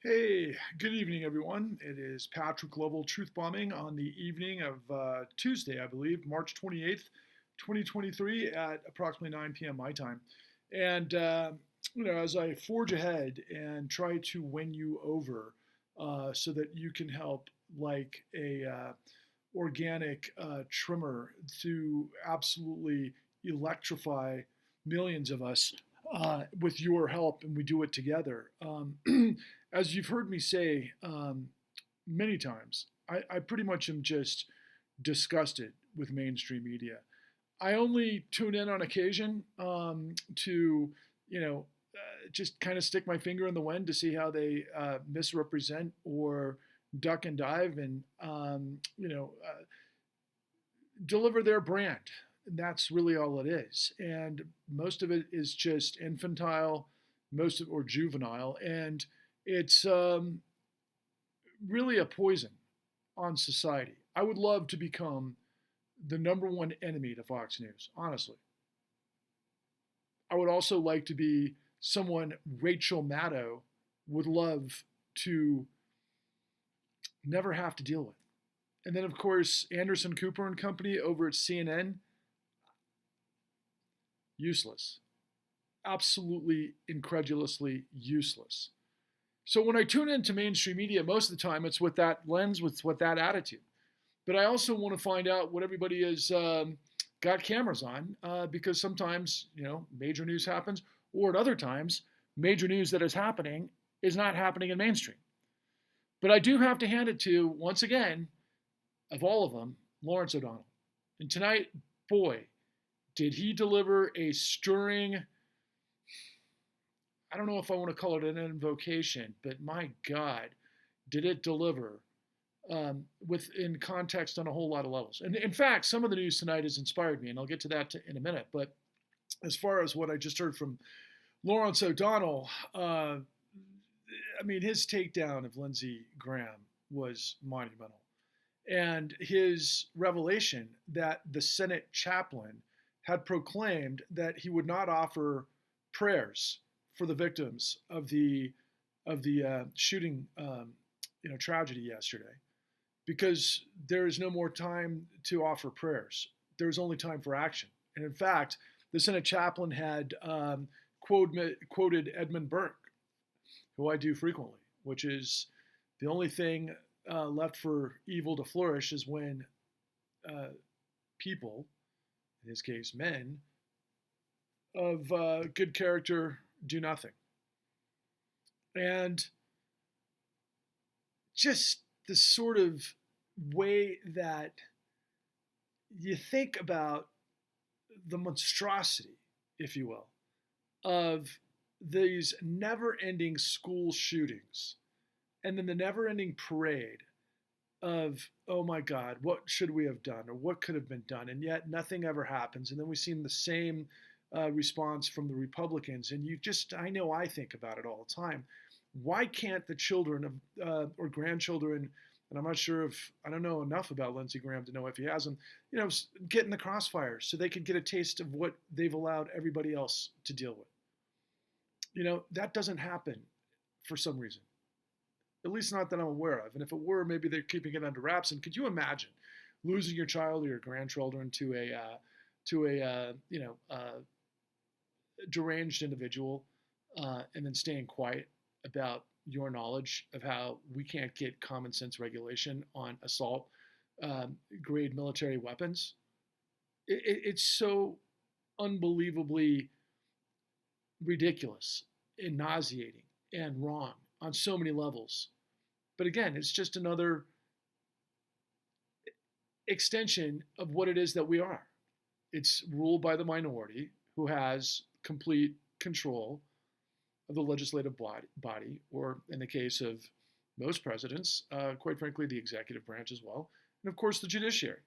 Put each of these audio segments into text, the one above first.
Hey, good evening, everyone. It is Patrick Lovell Truth Bombing on the evening of Tuesday, I believe, March 28th, 2023, at approximately 9 p.m. my time. And, as I forge ahead and try to win you over so that you can help, like a organic trimmer, to absolutely electrify millions of us with your help, and we do it together. As you've heard me say many times, I pretty much am just disgusted with mainstream media. I only tune in on occasion to, just kind of stick my finger in the wind to see how they misrepresent or duck and dive and, deliver their brand. And that's really all it is. And most of it is just infantile, or juvenile. And it's really a poison on society. I would love to become the number one enemy to Fox News, honestly. I would also like to be someone Rachel Maddow would love to never have to deal with. And then, of course, Anderson Cooper and company over at CNN, useless. Absolutely incredulously useless. So when I tune into mainstream media, most of the time it's with that lens, with that attitude. But I also want to find out what everybody has got cameras on, because sometimes, major news happens, or at other times, major news that is happening is not happening in mainstream. But I do have to hand it to, once again, of all of them, Lawrence O'Donnell. And tonight, boy, did he deliver a stirring, I don't know if I want to call it an invocation, but my God, did it deliver within context on a whole lot of levels. And in fact, some of the news tonight has inspired me, and I'll get to that in a minute. But as far as what I just heard from Lawrence O'Donnell, his takedown of Lindsey Graham was monumental. And his revelation that the Senate chaplain had proclaimed that he would not offer prayers for the victims of the shooting tragedy yesterday, because there is no more time to offer prayers. There's only time for action. And in fact, the Senate chaplain had quoted Edmund Burke, who I do frequently, which is the only thing left for evil to flourish is when people, in his case men, of good character do nothing. And just the sort of way that you think about the monstrosity, if you will, of these never-ending school shootings, and then the never-ending parade of, oh my God, what should we have done, or what could have been done, and yet nothing ever happens. And then we've seen the same response from the Republicans, and I know I think about it all the time. Why can't the children of or grandchildren, and I'm not sure if, I don't know enough about Lindsey Graham to know if he has them, get in the crossfire so they could get a taste of what they've allowed everybody else to deal with. That doesn't happen for some reason. At least not that I'm aware of. And if it were, maybe they're keeping it under wraps. And could you imagine losing your child or your grandchildren to a deranged individual, and then staying quiet about your knowledge of how we can't get common sense regulation on assault grade military weapons? It's so unbelievably ridiculous and nauseating and wrong on so many levels. But again, it's just another extension of what it is that we are. It's ruled by the minority, who has complete control of the legislative body, or in the case of most presidents, quite frankly, the executive branch as well, and of course the judiciary.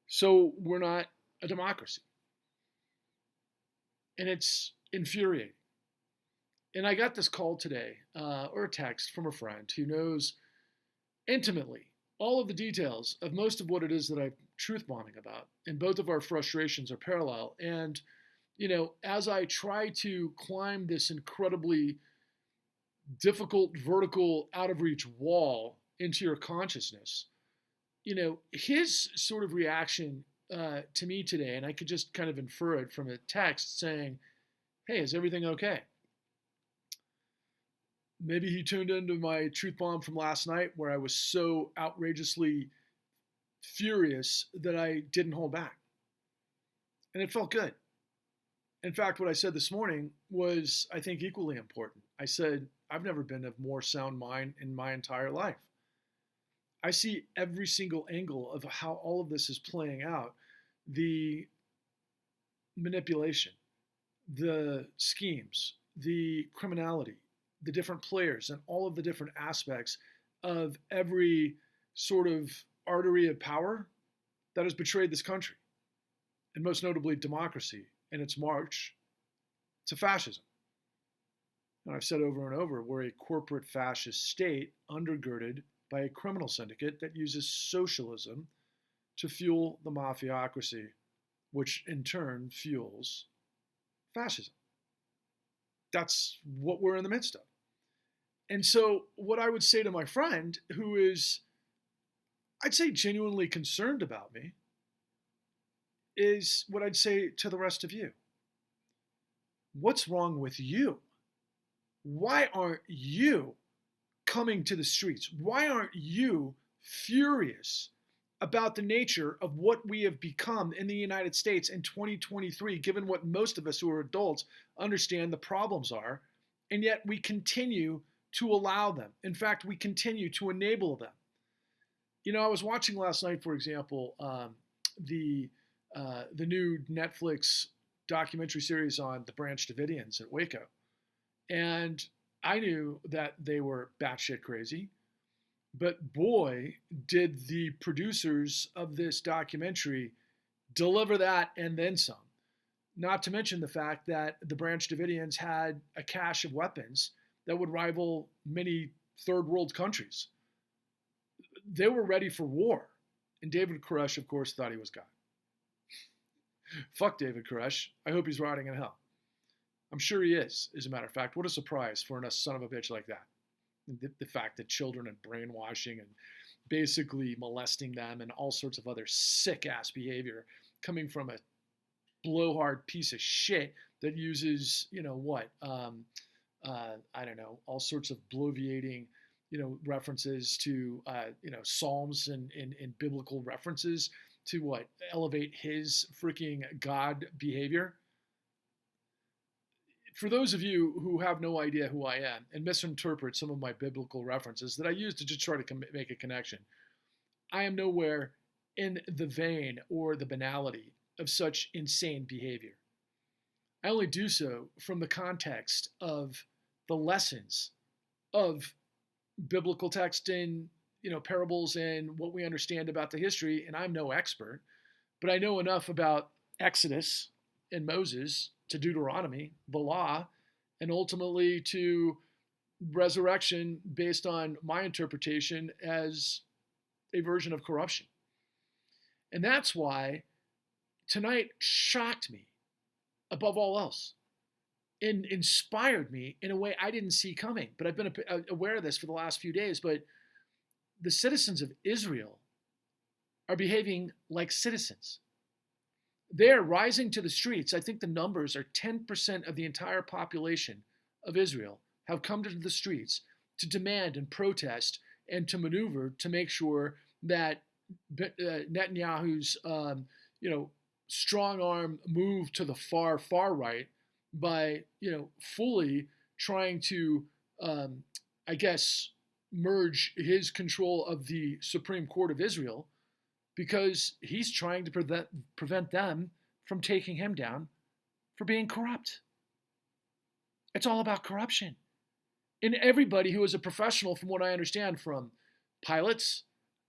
So we're not a democracy. And it's infuriating. And I got this call today, or a text from a friend who knows intimately all of the details of most of what it is that I'm truth bombing about. And both of our frustrations are parallel. And, as I try to climb this incredibly difficult, vertical, out of reach wall into your consciousness. His sort of reaction to me today, and I could just kind of infer it from a text saying, "Hey, is everything okay?" Maybe he tuned into my truth bomb from last night where I was so outrageously furious that I didn't hold back. And it felt good. In fact, what I said this morning was, I think, equally important. I said, I've never been of more sound mind in my entire life. I see every single angle of how all of this is playing out. The manipulation, the schemes, the criminality, the different players, and all of the different aspects of every sort of artery of power that has betrayed this country, and most notably democracy in its march to fascism. And I've said over and over, we're a corporate fascist state undergirded by a criminal syndicate that uses socialism to fuel the mafiocracy, which in turn fuels fascism. That's what we're in the midst of. And so what I would say to my friend, who is, I'd say, genuinely concerned about me, is what I'd say to the rest of you. What's wrong with you? Why aren't you coming to the streets? Why aren't you furious about the nature of what we have become in the United States in 2023, given what most of us who are adults understand the problems are, and yet we continue to allow them. In fact, we continue to enable them. I was watching last night, for example, the new Netflix documentary series on the Branch Davidians at Waco. And I knew that they were batshit crazy, but boy, did the producers of this documentary deliver that and then some. Not to mention the fact that the Branch Davidians had a cache of weapons that would rival many third world countries. They were ready for war. And David Koresh, of course, thought he was God. Fuck David Koresh. I hope he's rotting in hell. I'm sure he is, as a matter of fact. What a surprise for a son of a bitch like that. The fact that children and brainwashing and basically molesting them and all sorts of other sick-ass behavior coming from a blowhard piece of shit that uses, I don't know, all sorts of bloviating, references to, Psalms and biblical references to elevate his freaking God behavior. For those of you who have no idea who I am and misinterpret some of my biblical references that I use to just try to make a connection, I am nowhere in the vein or the banality of such insane behavior. I only do so from the context of the lessons of biblical text and parables and what we understand about the history. And I'm no expert, but I know enough about Exodus and Moses to Deuteronomy, the law, and ultimately to resurrection based on my interpretation as a version of corruption. And that's why tonight shocked me above all else and inspired me in a way I didn't see coming. But I've been aware of this for the last few days. But the citizens of Israel are behaving like citizens. They're rising to the streets. I think the numbers are 10% of the entire population of Israel have come to the streets to demand and protest and to maneuver to make sure that Netanyahu's strong arm move to the far right by fully trying to merge his control of the Supreme Court of Israel, because he's trying to prevent them from taking him down for being corrupt. It's all about corruption. And everybody who is a professional, from what I understand, from pilots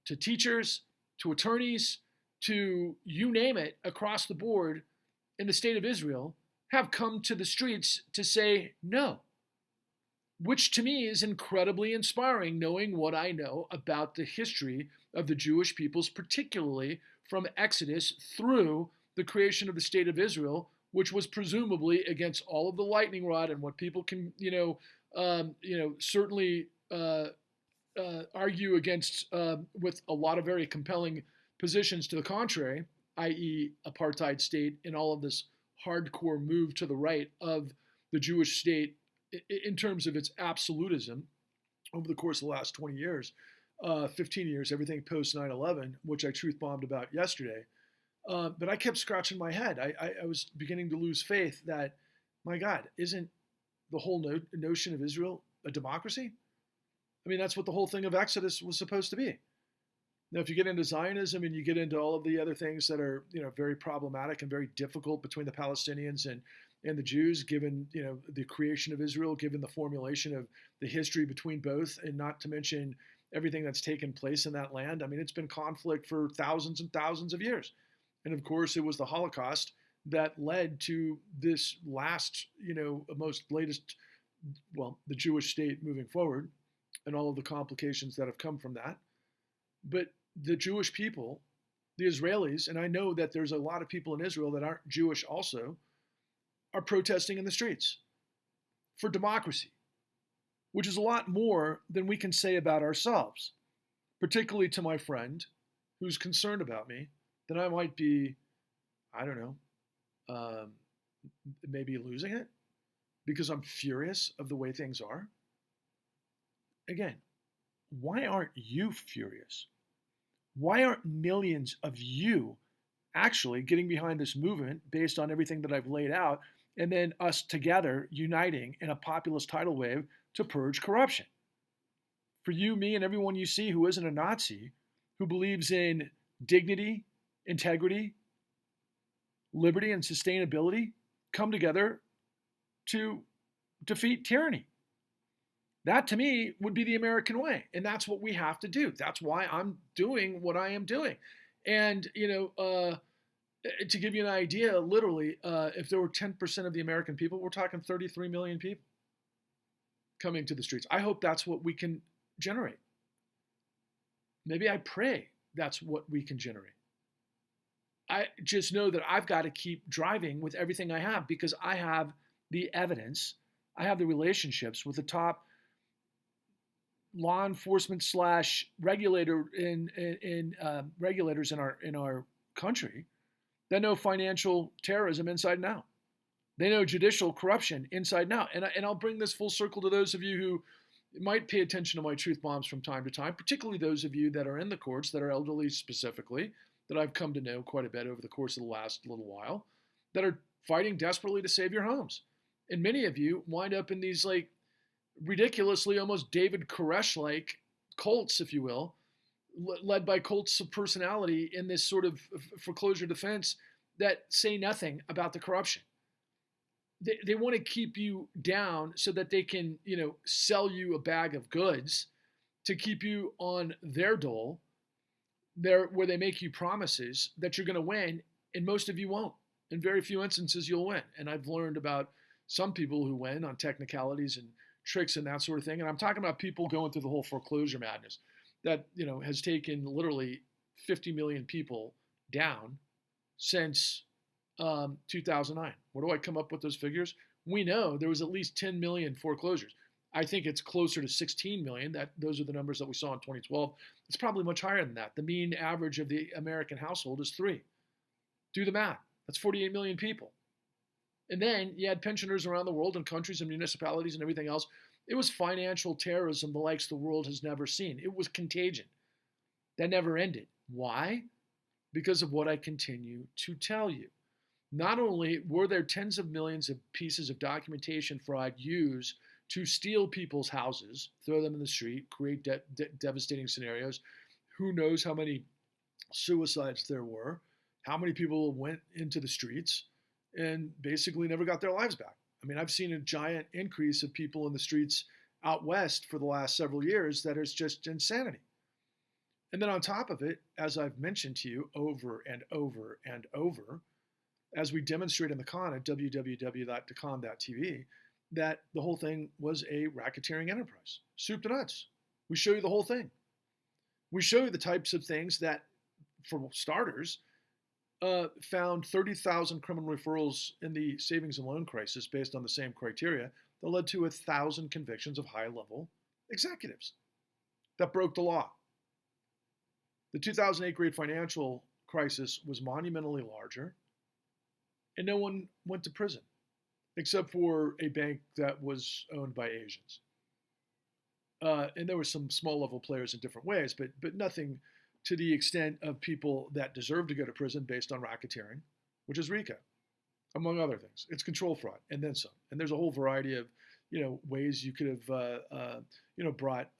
to teachers to attorneys to you name it, across the board in the state of Israel, have come to the streets to say no. Which to me is incredibly inspiring, knowing what I know about the history of the Jewish peoples, particularly from Exodus through the creation of the state of Israel, which was presumably against all of the lightning rod and what people can, certainly argue against with a lot of very compelling positions to the contrary, i.e., apartheid state and all of this hardcore move to the right of the Jewish state in terms of its absolutism over the course of the last 20 years, 15 years, everything post 9/11, which I truth bombed about yesterday. But I kept scratching my head. I was beginning to lose faith that, my God, isn't the whole notion of Israel a democracy? I mean, that's what the whole thing of Exodus was supposed to be. Now, if you get into Zionism and you get into all of the other things that are, very problematic and very difficult between the Palestinians and the Jews, given, the creation of Israel, given the formulation of the history between both, and not to mention everything that's taken place in that land. I mean, it's been conflict for thousands and thousands of years. And of course, it was the Holocaust that led to this last, most latest, well, the Jewish state moving forward and all of the complications that have come from that. But the Jewish people, the Israelis, and I know that there's a lot of people in Israel that aren't Jewish also, are protesting in the streets for democracy, which is a lot more than we can say about ourselves, particularly to my friend who's concerned about me that I might be, I don't know, maybe losing it because I'm furious of the way things are. Again, why aren't you furious? Why aren't millions of you actually getting behind this movement based on everything that I've laid out, and then us together uniting in a populist tidal wave to purge corruption? For you, me, and everyone you see who isn't a Nazi, who believes in dignity, integrity, liberty, and sustainability, come together to defeat tyranny. That, to me, would be the American way. And that's what we have to do. That's why I'm doing what I am doing. And, to give you an idea, literally, if there were 10% of the American people, we're talking 33 million people coming to the streets. I hope that's what we can generate. Maybe I pray that's what we can generate. I just know that I've got to keep driving with everything I have because I have the evidence, I have the relationships with the top law enforcement / regulator in regulators in our country that know financial terrorism inside and out. They know judicial corruption inside and out. And I'll bring this full circle to those of you who might pay attention to my truth bombs from time to time, particularly those of you that are in the courts, that are elderly specifically, that I've come to know quite a bit over the course of the last little while, that are fighting desperately to save your homes. And many of you wind up in these ridiculously almost David Koresh-like cults, if you will, led by cults of personality in this sort of foreclosure defense that say nothing about the corruption. They want to keep you down so that they can, sell you a bag of goods to keep you on their dole, where they make you promises that you're going to win, and most of you won't. In very few instances, you'll win. And I've learned about some people who win on technicalities and tricks and that sort of thing. And I'm talking about people going through the whole foreclosure madness that, has taken literally 50 million people down since 2009. Where do I come up with those figures? We know there was at least 10 million foreclosures. I think it's closer to 16 million. Those are the numbers that we saw in 2012. It's probably much higher than that. The mean average of the American household is 3. Do the math. That's 48 million people. And then you had pensioners around the world in countries and municipalities and everything else. It was financial terrorism the likes the world has never seen. It was contagion. That never ended. Why? Because of what I continue to tell you. Not only were there tens of millions of pieces of documentation fraud used to steal people's houses, throw them in the street, create devastating scenarios. Who knows how many suicides there were, how many people went into the streets and basically never got their lives back. I mean, I've seen a giant increase of people in the streets out west for the last several years that is just insanity. And then on top of it, as I've mentioned to you over and over and over, as we demonstrate in the con at www.decon.tv, that the whole thing was a racketeering enterprise, soup to nuts. We show you the whole thing. We show you the types of things that, for starters, found 30,000 criminal referrals in the savings and loan crisis based on the same criteria that led to 1,000 convictions of high-level executives that broke the law. The 2008 great financial crisis was monumentally larger, and no one went to prison except for a bank that was owned by Asians. And there were some small level players in different ways, but nothing to the extent of people that deserve to go to prison based on racketeering, which is RICO, among other things. It's control fraud, and then some. And there's a whole variety of ways you could have brought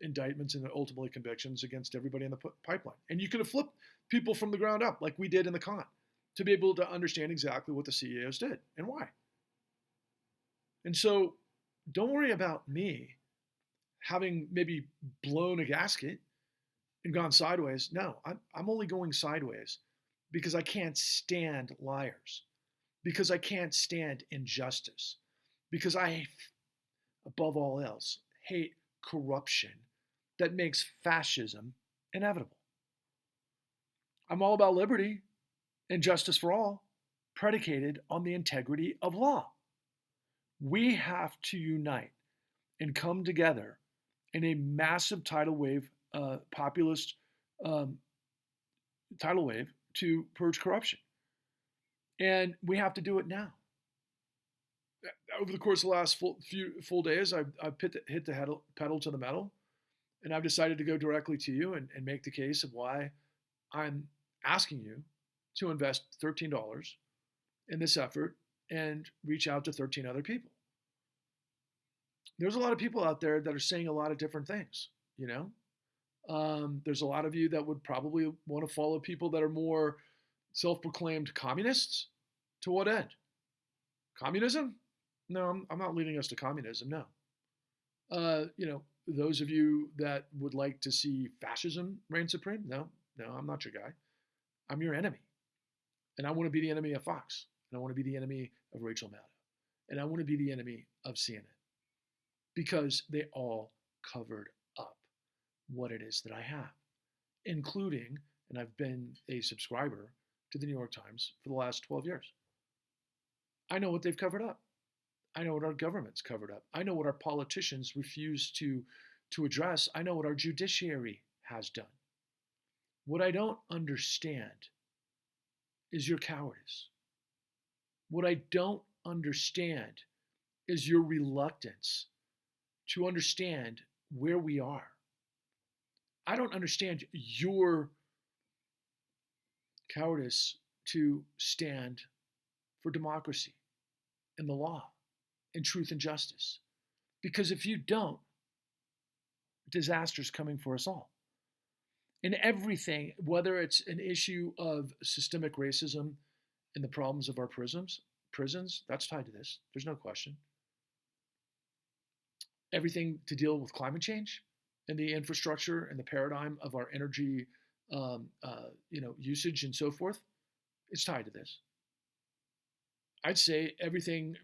indictments and ultimately convictions against everybody in the pipeline. And you could have flipped people from the ground up, like we did in the con, to be able to understand exactly what the CEOs did and why. And so, don't worry about me having maybe blown a gasket and gone sideways. No, I'm only going sideways because I can't stand liars, because I can't stand injustice, because I, above all else, hate corruption that makes fascism inevitable. I'm all about liberty and justice for all, predicated on the integrity of law. We have to unite and come together in a massive tidal wave, populist tidal wave to purge corruption. And we have to do it now. Over the course of the last full days, I've hit the pedal to the metal, and I've decided to go directly to you and make the case of why I'm asking you to invest $13 in this effort and reach out to 13 other people. There's a lot of people out there that are saying a lot of different things, There's a lot of you that would probably want to follow people that are more self-proclaimed communists. To what end? Communism? No, I'm not leading us to communism, no. Those of you that would like to see fascism reign supreme, no, I'm not your guy. I'm your enemy. And I want to be the enemy of Fox. And I want to be the enemy of Rachel Maddow. And I want to be the enemy of CNN. Because they all covered up what it is that I have, including, and I've been a subscriber to the New York Times for the last 12 years. I know what they've covered up. I know what our government's covered up. I know what our politicians refuse to address. I know what our judiciary has done. What I don't understand is your cowardice. What I don't understand is your reluctance to understand where we are. I don't understand your cowardice to stand for democracy and the law and truth and justice. Because if you don't, disaster's coming for us all. In everything, whether it's an issue of systemic racism and the problems of our prisons, that's tied to this. There's no question. Everything to deal with climate change and the infrastructure and the paradigm of our energy, usage and so forth, it's tied to this. I'd say everything,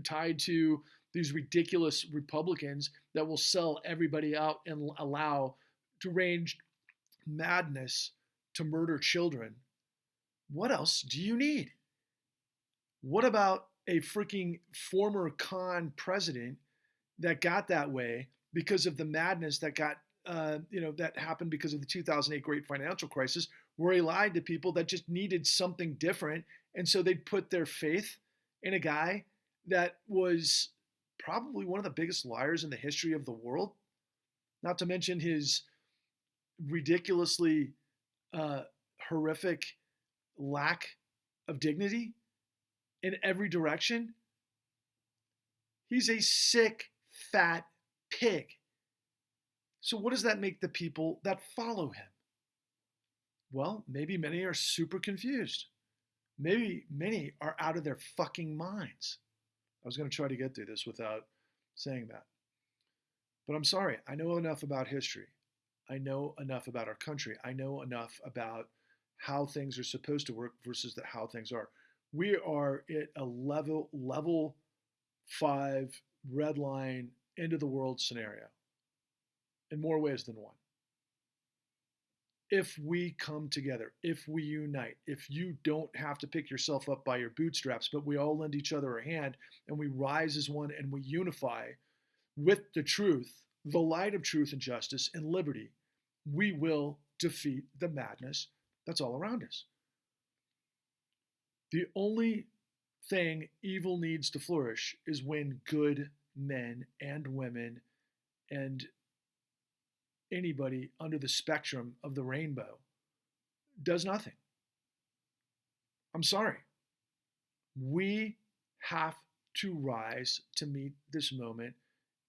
tied to these ridiculous Republicans that will sell everybody out and allow deranged madness to murder children. What else do you need? What about a freaking former con president that got that way because of the madness that got, that happened because of the 2008 great financial crisis, where he lied to people that just needed something different. And so they'd put their faith in a guy that was probably one of the biggest liars in the history of the world, not to mention his ridiculously horrific lack of dignity in every direction. He's a sick, fat pig. So what does that make the people that follow him? Well, maybe many are super confused. Maybe many are out of their fucking minds. I was going to try to get through this without saying that. But I'm sorry, I know enough about history. I know enough about our country. I know enough about how things are supposed to work versus how things are. We are at a level 5 red line end of the world scenario in more ways than one. if we come together, if we unite, if you don't have to pick yourself up by your bootstraps, but we all lend each other a hand and we rise as one and we unify with the truth, the light of truth and justice and liberty, we will defeat the madness that's all around us. The only thing evil needs to flourish is when good men and women and anybody under the spectrum of the rainbow does nothing. I'm sorry. We have to rise to meet this moment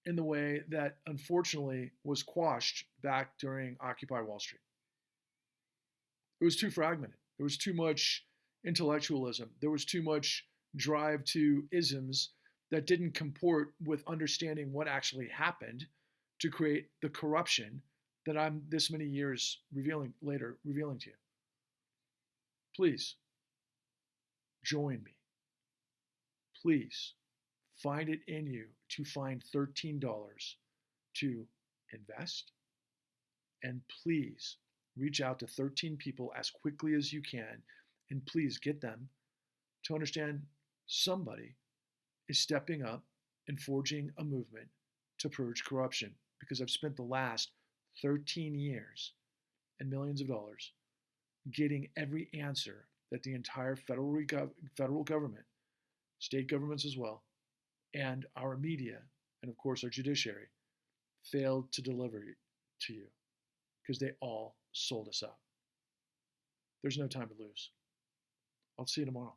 in the way that unfortunately was quashed back during Occupy Wall Street. It was too fragmented. There was too much intellectualism. There was too much drive to isms that didn't comport with understanding what actually happened to create the corruption that I'm this many years revealing to you. Please join me. Please find it in you to find $13 to invest. And please reach out to 13 people as quickly as you can. And please get them to understand somebody is stepping up and forging a movement to purge corruption. Because I've spent the last 13 years and millions of dollars getting every answer that the entire federal government, state governments as well, and our media, and of course our judiciary, failed to deliver to you because they all sold us out. There's no time to lose. I'll see you tomorrow.